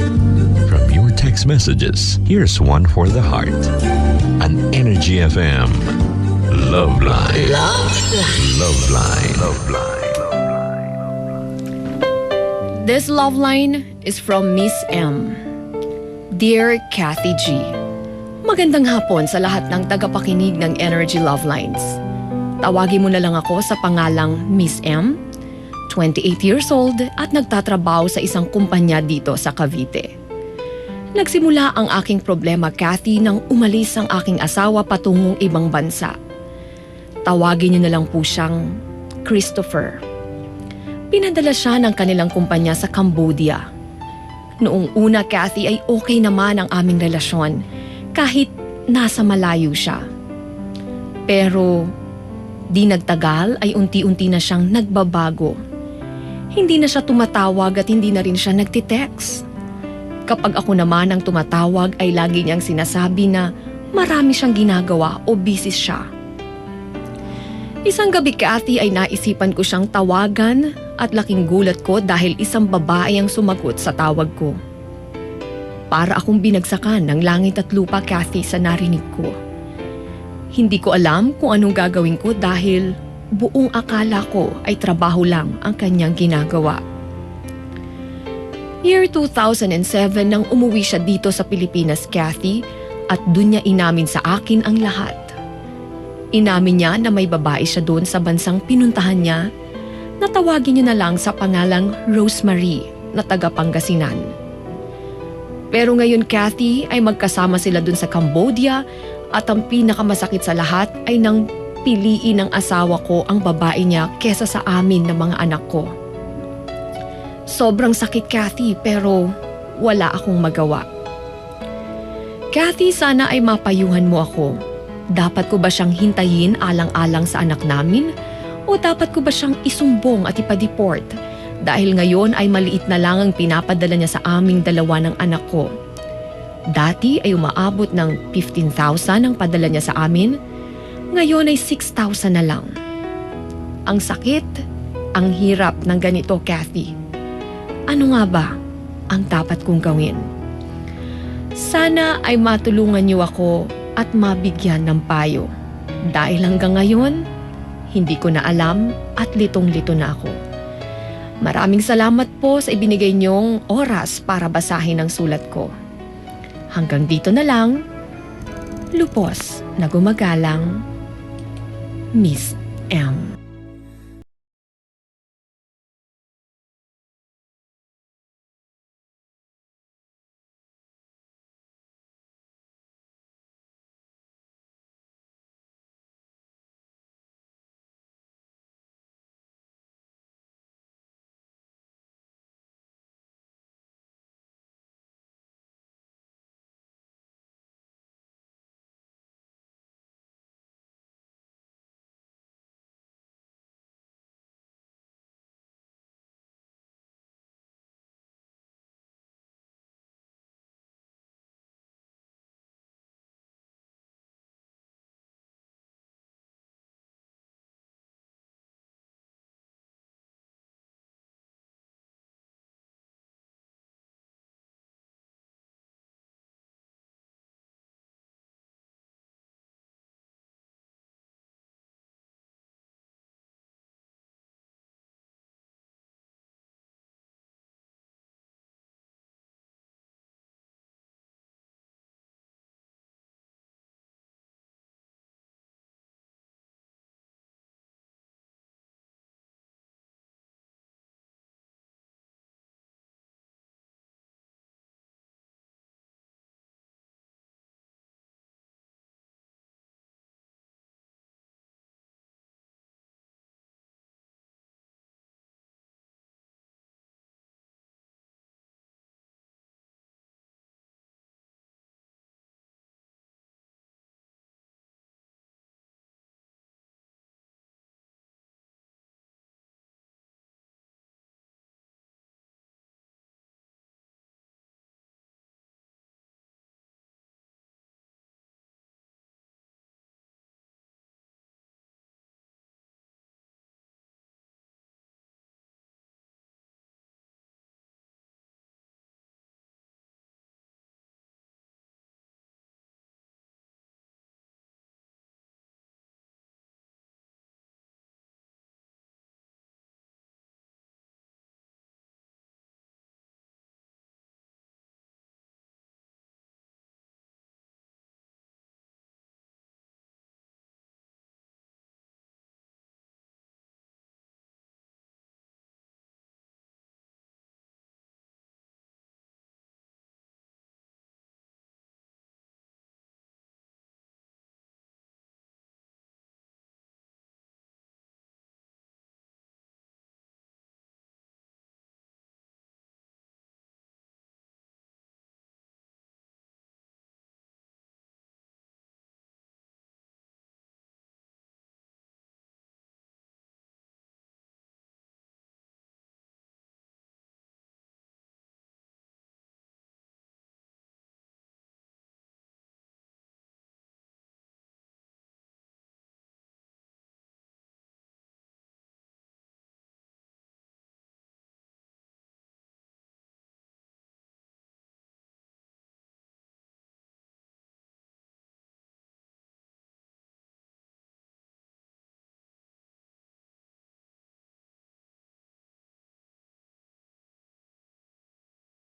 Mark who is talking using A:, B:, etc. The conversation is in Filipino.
A: From your text messages, here's one for the heart. An Energy FM Love Line. Love Line. Love Line.
B: This love line is from Miss M. Dear Kathy G. Magandang hapon sa lahat ng tagapakinig ng Energy Love Lines. Tawagin mo na lang ako sa pangalang Miss M, 28 years old at nagtatrabaho sa isang kumpanya dito sa Cavite. Nagsimula ang aking problema, Kathy, nang umalis ang aking asawa patungong ibang bansa. Tawagin niyo na lang po siyang Christopher. Pinadala siya ng kanilang kumpanya sa Cambodia. Noong una, Kathy, ay okay naman ang aming relasyon kahit nasa malayo siya. Pero di nagtagal ay unti-unti na siyang nagbabago. Hindi na siya tumatawag at hindi na rin siya nagtitext. Kapag ako naman ang tumatawag ay lagi niyang sinasabi na marami siyang ginagawa o busy siya. Isang gabi, Kathy, ay naisipan ko siyang tawagan at laking gulat ko dahil isang babae ang sumagot sa tawag ko. Para akong binagsakan ng langit at lupa, Kathy, sa narinig ko. Hindi ko alam kung anong gagawin ko dahil buong akala ko ay trabaho lang ang kanyang ginagawa. Year 2007 nang umuwi siya dito sa Pilipinas, Kathy, at dun niya inamin sa akin ang lahat. Inamin niya na may babae siya doon sa bansang pinuntahan niya na tawagin niyo na lang sa pangalang Rosemary na taga Pangasinan. Pero ngayon, Kathy, ay magkasama sila doon sa Cambodia at ang pinakamasakit sa lahat ay nang piliin ng asawa ko ang babae niya kesa sa amin ng mga anak ko. Sobrang sakit, Kathy, pero wala akong magawa. Kathy, sana ay mapayuhan mo ako. Dapat ko ba siyang hintayin alang-alang sa anak namin? O dapat ko ba siyang isumbong at ipa-deport? Dahil ngayon ay maliit na lang ang pinapadala niya sa aming dalawa ng anak ko. Dati ay umaabot ng 15,000 ang padala niya sa amin. Ngayon ay 6,000 na lang. Ang sakit, ang hirap ng ganito, Kathy. Ano nga ba ang dapat kong gawin? Sana ay matulungan niyo ako at mabigyan ng payo. Dahil hanggang ngayon, hindi ko na alam at litong-lito na ako. Maraming salamat po sa ibinigay niyong oras para basahin ang sulat ko. Hanggang dito na lang, lubos na gumagalang, Miss M.